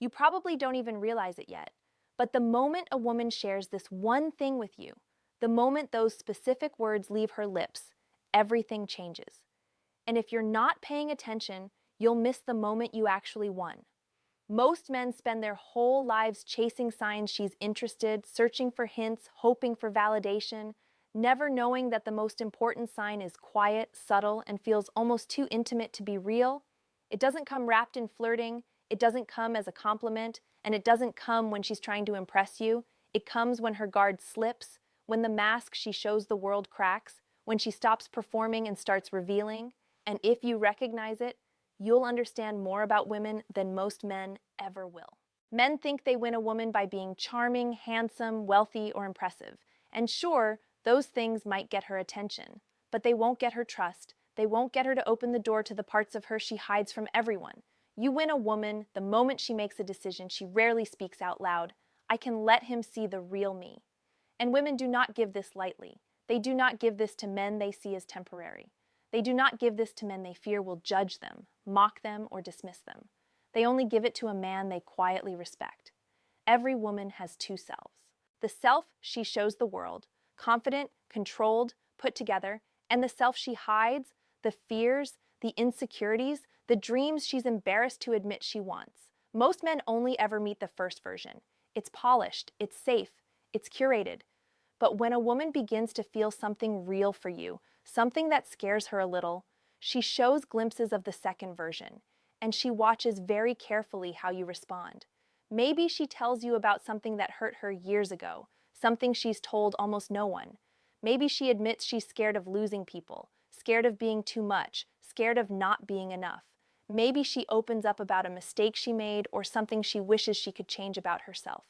You probably don't even realize it yet. But the moment a woman shares this one thing with you, the moment those specific words leave her lips, everything changes. And if you're not paying attention, you'll miss the moment you actually won. Most men spend their whole lives chasing signs she's interested, searching for hints, hoping for validation, never knowing that the most important sign is quiet, subtle, and feels almost too intimate to be real. It doesn't come wrapped in flirting, it doesn't come as a compliment, and it doesn't come when she's trying to impress you. It comes when her guard slips, when the mask she shows the world cracks, when she stops performing and starts revealing. And if you recognize it, you'll understand more about women than most men ever will. Men think they win a woman by being charming, handsome, wealthy, or impressive. And sure, those things might get her attention, but they won't get her trust. They won't get her to open the door to the parts of her she hides from everyone. You win a woman the moment she makes a decision she rarely speaks out loud. I can let him see the real me. And women do not give this lightly. They do not give this to men they see as temporary. They do not give this to men they fear will judge them, mock them, or dismiss them. They only give it to a man they quietly respect. Every woman has two selves. The self she shows the world, confident, controlled, put together, and the self she hides, the fears, the insecurities, the dreams she's embarrassed to admit she wants. Most men only ever meet the first version. It's polished, it's safe, it's curated. But when a woman begins to feel something real for you, something that scares her a little, she shows glimpses of the second version, and she watches very carefully how you respond. Maybe she tells you about something that hurt her years ago, something she's told almost no one. Maybe she admits she's scared of losing people, scared of being too much, scared of not being enough. Maybe she opens up about a mistake she made or something she wishes she could change about herself.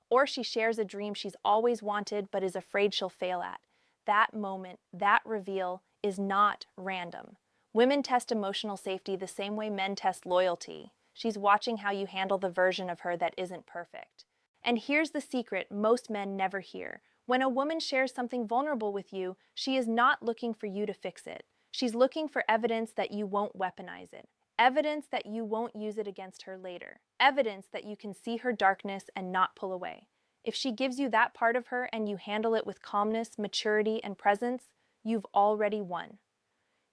Or she shares a dream she's always wanted but is afraid she'll fail at. That moment, that reveal, is not random. Women test emotional safety the same way men test loyalty. She's watching how you handle the version of her that isn't perfect. And here's the secret most men never hear. When a woman shares something vulnerable with you, she is not looking for you to fix it. She's looking for evidence that you won't weaponize it. Evidence that you won't use it against her later. Evidence that you can see her darkness and not pull away. If she gives you that part of her and you handle it with calmness, maturity, and presence, you've already won.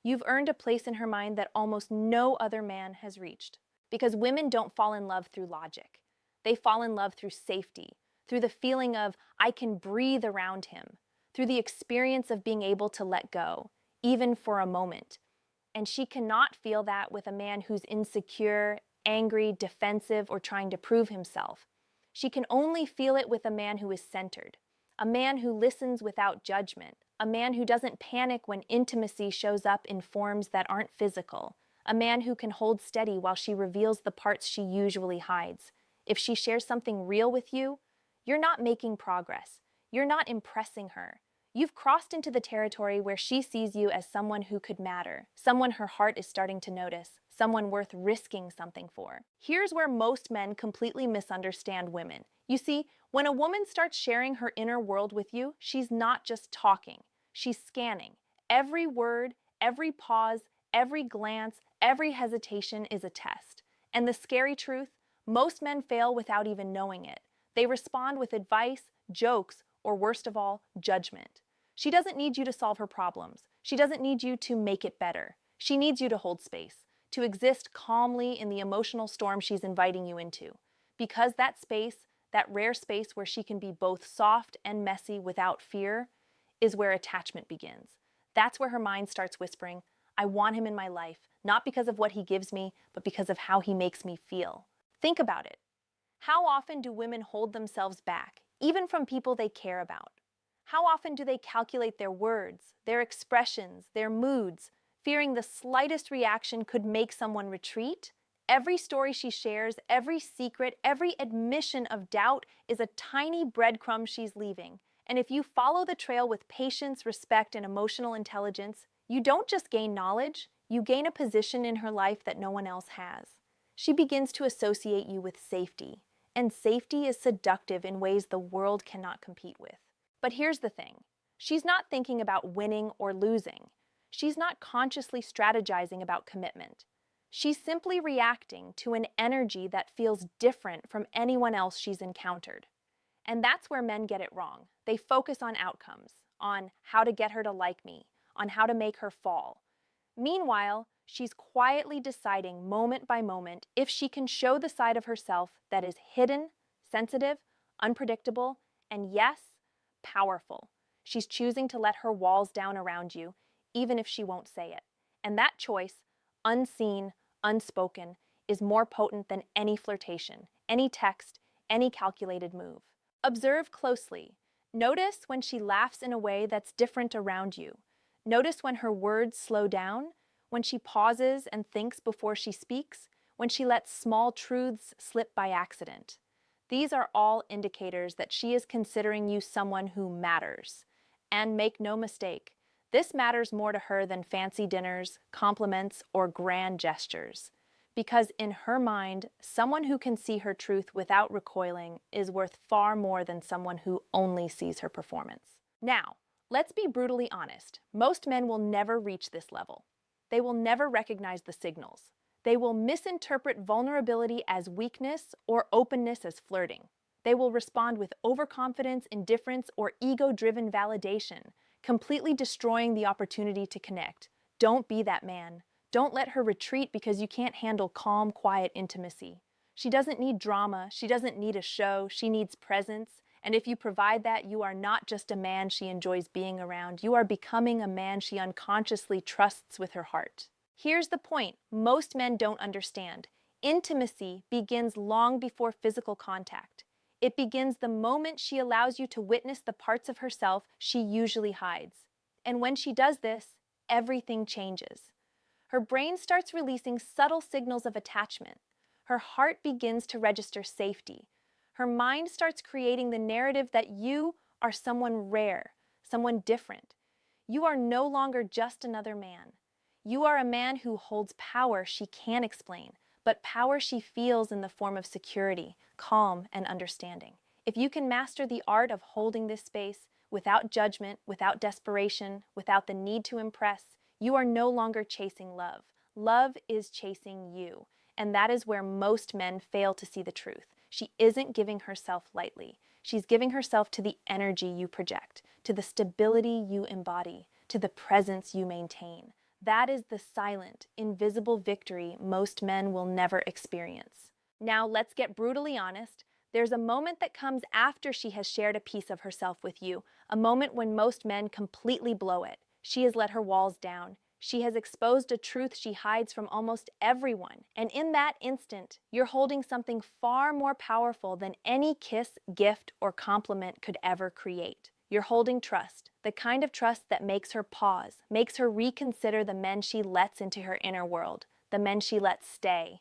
You've earned a place in her mind that almost no other man has reached. Because women don't fall in love through logic. They fall in love through safety, through the feeling of, I can breathe around him, through the experience of being able to let go, even for a moment. And she cannot feel that with a man who's insecure, angry, defensive, or trying to prove himself. She can only feel it with a man who is centered, a man who listens without judgment, a man who doesn't panic when intimacy shows up in forms that aren't physical, a man who can hold steady while she reveals the parts she usually hides. If she shares something real with you, you're not making progress. You're not impressing her. You've crossed into the territory where she sees you as someone who could matter, someone her heart is starting to notice, someone worth risking something for. Here's where most men completely misunderstand women. You see, when a woman starts sharing her inner world with you, she's not just talking. She's scanning. Every word, every pause, every glance, every hesitation is a test. And the scary truth, most men fail without even knowing it. They respond with advice, jokes, or worst of all, judgment. She doesn't need you to solve her problems. She doesn't need you to make it better. She needs you to hold space, to exist calmly in the emotional storm she's inviting you into. Because that space, that rare space where she can be both soft and messy without fear, is where attachment begins. That's where her mind starts whispering, I want him in my life, not because of what he gives me, but because of how he makes me feel. Think about it. How often do women hold themselves back, even from people they care about? How often do they calculate their words, their expressions, their moods, fearing the slightest reaction could make someone retreat? Every story she shares, every secret, every admission of doubt is a tiny breadcrumb she's leaving. And if you follow the trail with patience, respect, and emotional intelligence, you don't just gain knowledge, you gain a position in her life that no one else has. She begins to associate you with safety. And safety is seductive in ways the world cannot compete with. But here's the thing. She's not thinking about winning or losing. She's not consciously strategizing about commitment. She's simply reacting to an energy that feels different from anyone else she's encountered. And that's where men get it wrong. They focus on outcomes, on how to get her to like me, on how to make her fall. Meanwhile, she's quietly deciding moment by moment if she can show the side of herself that is hidden, sensitive, unpredictable, and yes, powerful. She's choosing to let her walls down around you, even if she won't say it. And that choice, unseen, unspoken, is more potent than any flirtation, any text, any calculated move. Observe closely. Notice when she laughs in a way that's different around you. Notice when her words slow down, when she pauses and thinks before she speaks, when she lets small truths slip by accident. These are all indicators that she is considering you someone who matters. And make no mistake, this matters more to her than fancy dinners, compliments, or grand gestures. Because in her mind, someone who can see her truth without recoiling is worth far more than someone who only sees her performance. Now, let's be brutally honest. Most men will never reach this level. They will never recognize the signals. They will misinterpret vulnerability as weakness or openness as flirting. They will respond with overconfidence, indifference, or ego-driven validation, completely destroying the opportunity to connect. Don't be that man. Don't let her retreat because you can't handle calm, quiet intimacy. She doesn't need drama. She doesn't need a show. She needs presence. And if you provide that, you are not just a man she enjoys being around. You are becoming a man she unconsciously trusts with her heart. Here's the point most men don't understand. Intimacy begins long before physical contact. It begins the moment she allows you to witness the parts of herself she usually hides. And when she does this, everything changes. Her brain starts releasing subtle signals of attachment. Her heart begins to register safety. Her mind starts creating the narrative that you are someone rare, someone different. You are no longer just another man. You are a man who holds power she can't explain, but power she feels in the form of security, calm, and understanding. If you can master the art of holding this space without judgment, without desperation, without the need to impress, you are no longer chasing love. Love is chasing you, and that is where most men fail to see the truth. She isn't giving herself lightly. She's giving herself to the energy you project, to the stability you embody, to the presence you maintain. That is the silent, invisible victory most men will never experience. Now, let's get brutally honest. There's a moment that comes after she has shared a piece of herself with you, a moment when most men completely blow it. She has let her walls down. She has exposed a truth she hides from almost everyone. And in that instant, you're holding something far more powerful than any kiss, gift, or compliment could ever create. You're holding trust, the kind of trust that makes her pause, makes her reconsider the men she lets into her inner world, the men she lets stay.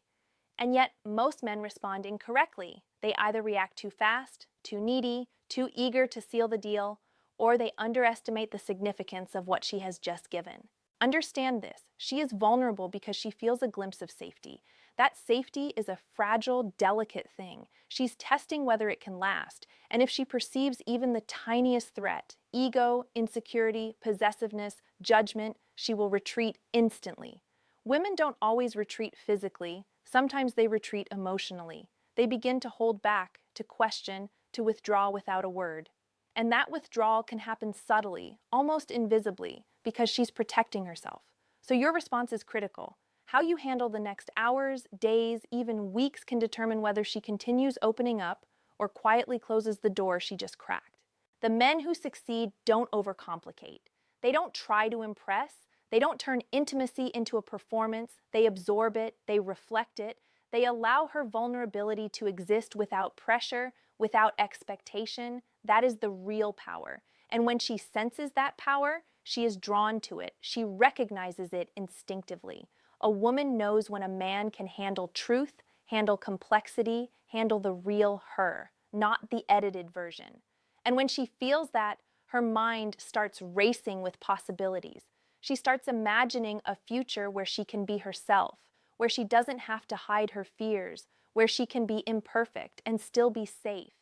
And yet, most men respond incorrectly. They either react too fast, too needy, too eager to seal the deal, or they underestimate the significance of what she has just given. Understand this. She is vulnerable because she feels a glimpse of safety. That safety is a fragile, delicate thing. She's testing whether it can last. And if she perceives even the tiniest threat, ego, insecurity, possessiveness, judgment, she will retreat instantly. Women don't always retreat physically. Sometimes they retreat emotionally. They begin to hold back, to question, to withdraw without a word. And that withdrawal can happen subtly, almost invisibly, because she's protecting herself. So your response is critical. How you handle the next hours, days, even weeks can determine whether she continues opening up or quietly closes the door she just cracked. The men who succeed don't overcomplicate. They don't try to impress. They don't turn intimacy into a performance. They absorb it. They reflect it. They allow her vulnerability to exist without pressure, without expectation. That is the real power. And when she senses that power, she is drawn to it. She recognizes it instinctively. A woman knows when a man can handle truth, handle complexity, handle the real her, not the edited version. And when she feels that, her mind starts racing with possibilities. She starts imagining a future where she can be herself, where she doesn't have to hide her fears, where she can be imperfect and still be safe.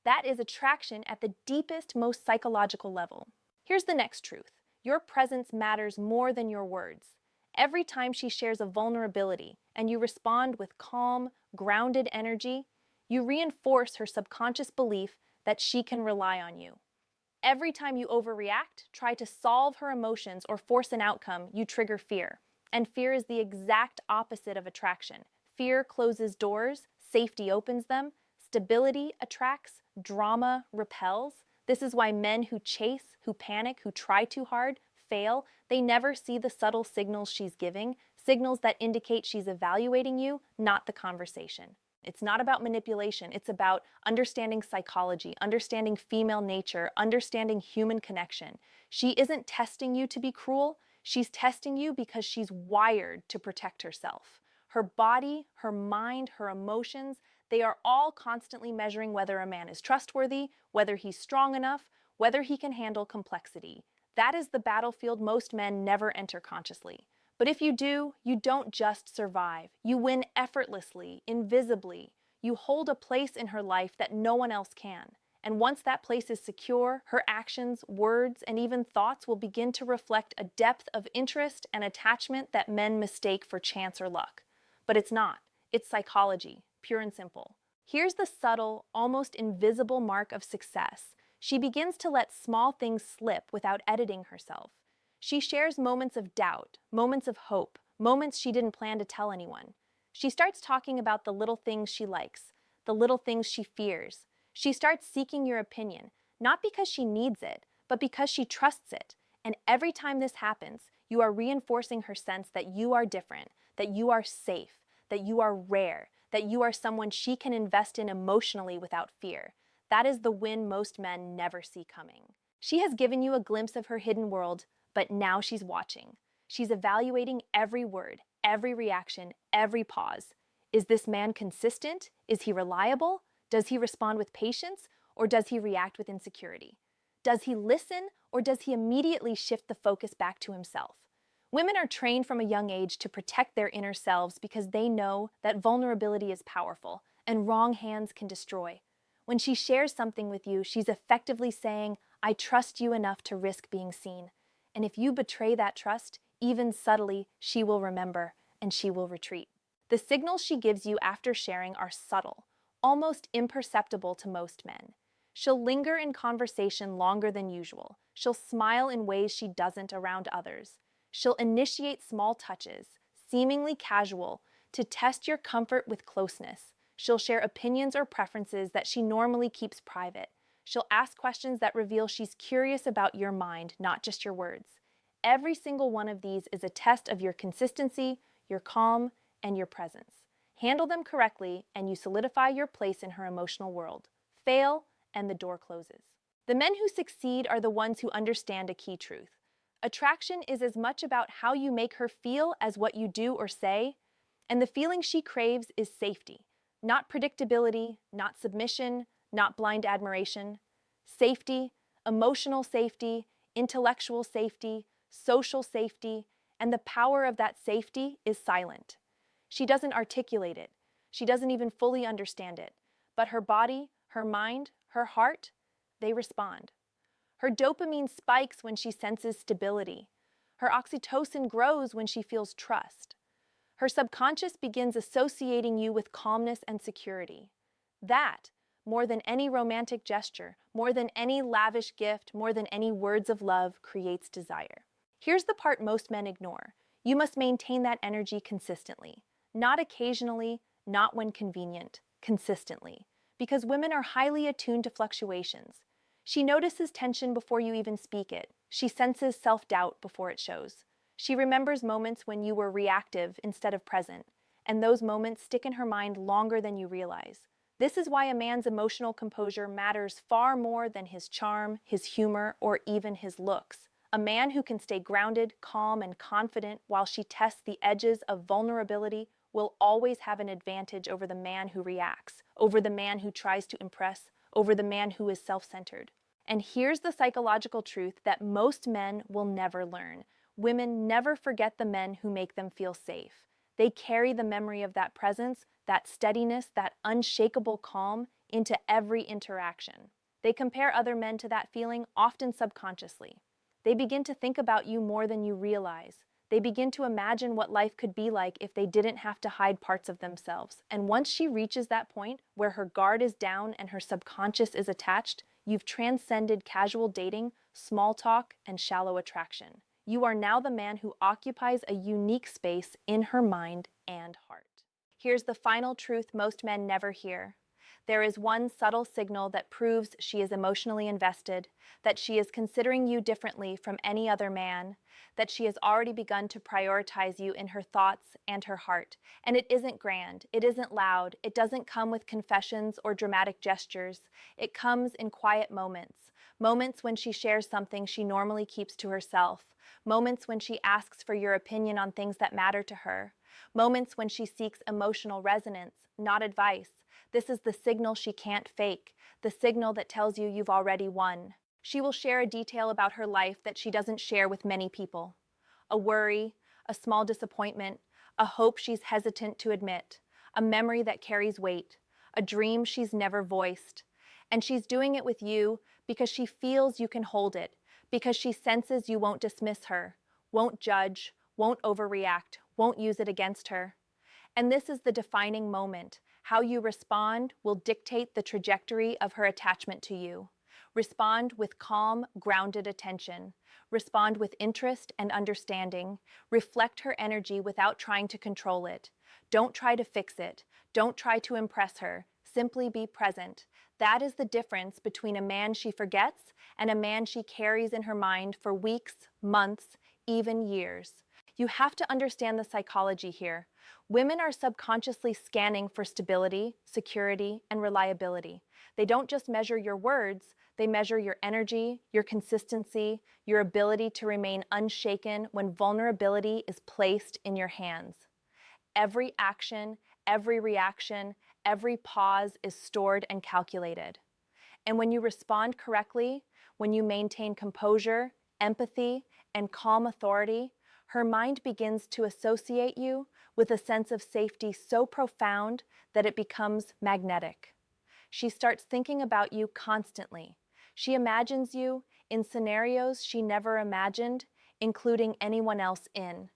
That is attraction at the deepest, most psychological level. Here's the next truth. Your presence matters more than your words. Every time she shares a vulnerability and you respond with calm, grounded energy, you reinforce her subconscious belief that she can rely on you. Every time you overreact, try to solve her emotions, or force an outcome, you trigger fear. And fear is the exact opposite of attraction. Fear closes doors, safety opens them, stability attracts, drama repels. This is why men who chase, who panic, who try too hard, fail. They never see the subtle signals she's giving, signals that indicate she's evaluating you, not the conversation. It's not about manipulation. It's about understanding psychology, understanding female nature, understanding human connection. She isn't testing you to be cruel. She's testing you because she's wired to protect herself. Her body, her mind, her emotions, they are all constantly measuring whether a man is trustworthy, whether he's strong enough, whether he can handle complexity. That is the battlefield most men never enter consciously. But if you do, you don't just survive. You win effortlessly, invisibly. You hold a place in her life that no one else can. And once that place is secure, her actions, words, and even thoughts will begin to reflect a depth of interest and attachment that men mistake for chance or luck. But it's not. It's psychology, pure and simple. Here's the subtle, almost invisible mark of success. She begins to let small things slip without editing herself. She shares moments of doubt, moments of hope, moments she didn't plan to tell anyone. She starts talking about the little things she likes, the little things she fears. She starts seeking your opinion, not because she needs it, but because she trusts it. And every time this happens, you are reinforcing her sense that you are different, that you are safe, that you are rare, that you are someone she can invest in emotionally without fear. That is the win most men never see coming. She has given you a glimpse of her hidden world, but now she's watching. She's evaluating every word, every reaction, every pause. Is this man consistent? Is he reliable? Does he respond with patience, or does he react with insecurity? Does he listen, or does he immediately shift the focus back to himself? Women are trained from a young age to protect their inner selves because they know that vulnerability is powerful and wrong hands can destroy. When she shares something with you, she's effectively saying, I trust you enough to risk being seen. And if you betray that trust, even subtly, she will remember and she will retreat. The signals she gives you after sharing are subtle, almost imperceptible to most men. She'll linger in conversation longer than usual. She'll smile in ways she doesn't around others. She'll initiate small touches, seemingly casual, to test your comfort with closeness. She'll share opinions or preferences that she normally keeps private. She'll ask questions that reveal she's curious about your mind, not just your words. Every single one of these is a test of your consistency, your calm, and your presence. Handle them correctly, and you solidify your place in her emotional world. Fail, and the door closes. The men who succeed are the ones who understand a key truth. Attraction is as much about how you make her feel as what you do or say, and the feeling she craves is safety, not predictability, not submission, not blind admiration. Safety, emotional safety, intellectual safety, social safety, and the power of that safety is silent. She doesn't articulate it. She doesn't even fully understand it. But her body, her mind, her heart, they respond. Her dopamine spikes when she senses stability. Her oxytocin grows when she feels trust. Her subconscious begins associating you with calmness and security. That, more than any romantic gesture, more than any lavish gift, more than any words of love, creates desire. Here's the part most men ignore. You must maintain that energy consistently. Not occasionally, not when convenient, consistently. Because women are highly attuned to fluctuations. She notices tension before you even speak it. She senses self-doubt before it shows. She remembers moments when you were reactive instead of present, and those moments stick in her mind longer than you realize. This is why a man's emotional composure matters far more than his charm, his humor, or even his looks. A man who can stay grounded, calm, and confident while she tests the edges of vulnerability will always have an advantage over the man who reacts, over the man who tries to impress, over the man who is self-centered. And here's the psychological truth that most men will never learn. Women never forget the men who make them feel safe. They carry the memory of that presence, that steadiness, that unshakable calm into every interaction. They compare other men to that feeling, often subconsciously. They begin to think about you more than you realize. They begin to imagine what life could be like if they didn't have to hide parts of themselves. And once she reaches that point where her guard is down and her subconscious is attached, you've transcended casual dating, small talk, and shallow attraction. You are now the man who occupies a unique space in her mind and heart. Here's the final truth most men never hear. There is one subtle signal that proves she is emotionally invested, that she is considering you differently from any other man, that she has already begun to prioritize you in her thoughts and her heart. And it isn't grand, it isn't loud, it doesn't come with confessions or dramatic gestures. It comes in quiet moments. Moments when she shares something she normally keeps to herself. Moments when she asks for your opinion on things that matter to her. Moments when she seeks emotional resonance, not advice. This is the signal she can't fake, the signal that tells you you've already won. She will share a detail about her life that she doesn't share with many people. A worry, a small disappointment, a hope she's hesitant to admit, a memory that carries weight, a dream she's never voiced. And she's doing it with you because she feels you can hold it, because she senses you won't dismiss her, won't judge, won't overreact, won't use it against her. And this is the defining moment. How you respond will dictate the trajectory of her attachment to you. Respond with calm, grounded attention. Respond with interest and understanding. Reflect her energy without trying to control it. Don't try to fix it. Don't try to impress her. Simply be present. That is the difference between a man she forgets and a man she carries in her mind for weeks, months, even years. You have to understand the psychology here. Women are subconsciously scanning for stability, security, and reliability. They don't just measure your words, they measure your energy, your consistency, your ability to remain unshaken when vulnerability is placed in your hands. Every action, every reaction, every pause is stored and calculated. And when you respond correctly, when you maintain composure, empathy, and calm authority, her mind begins to associate you with a sense of safety so profound that it becomes magnetic. She starts thinking about you constantly. She imagines you in scenarios she never imagined, including anyone else in.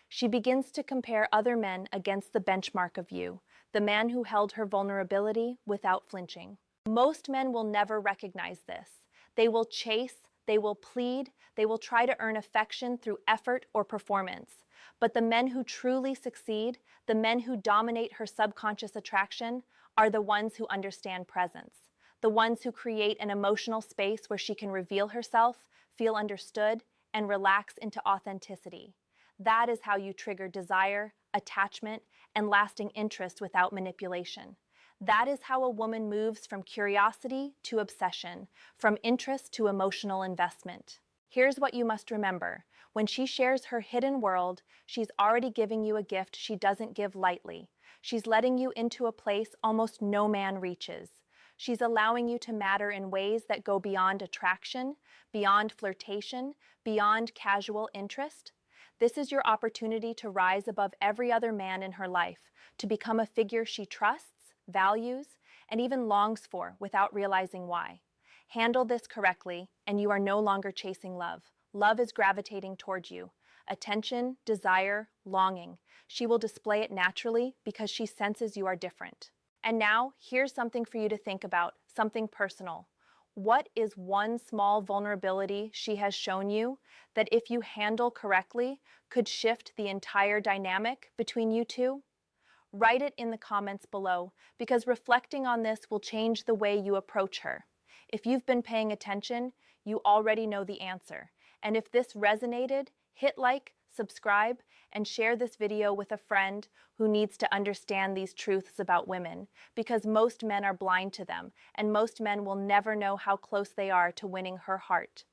She begins to compare other men against the benchmark of you, the man who held her vulnerability without flinching. Most men will never recognize this. They will chase, they will plead, they will try to earn affection through effort or performance. But the men who truly succeed, the men who dominate her subconscious attraction, are the ones who understand presence. The ones who create an emotional space where she can reveal herself, feel understood, and relax into authenticity. That is how you trigger desire, attachment, and lasting interest without manipulation. That is how a woman moves from curiosity to obsession, from interest to emotional investment. Here's what you must remember. When she shares her hidden world, she's already giving you a gift she doesn't give lightly. She's letting you into a place almost no man reaches. She's allowing you to matter in ways that go beyond attraction, beyond flirtation, beyond casual interest. This is your opportunity to rise above every other man in her life, to become a figure she trusts, values, and even longs for without realizing why. Handle this correctly, and you are no longer chasing love. Love is gravitating towards you. Attention, desire, longing. She will display it naturally because she senses you are different. And now, here's something for you to think about, something personal. What is one small vulnerability she has shown you that, if you handle correctly, could shift the entire dynamic between you two? Write it in the comments below, because reflecting on this will change the way you approach her. If you've been paying attention, you already know the answer. And if this resonated, hit like, subscribe, and share this video with a friend who needs to understand these truths about women, because most men are blind to them, and most men will never know how close they are to winning her heart.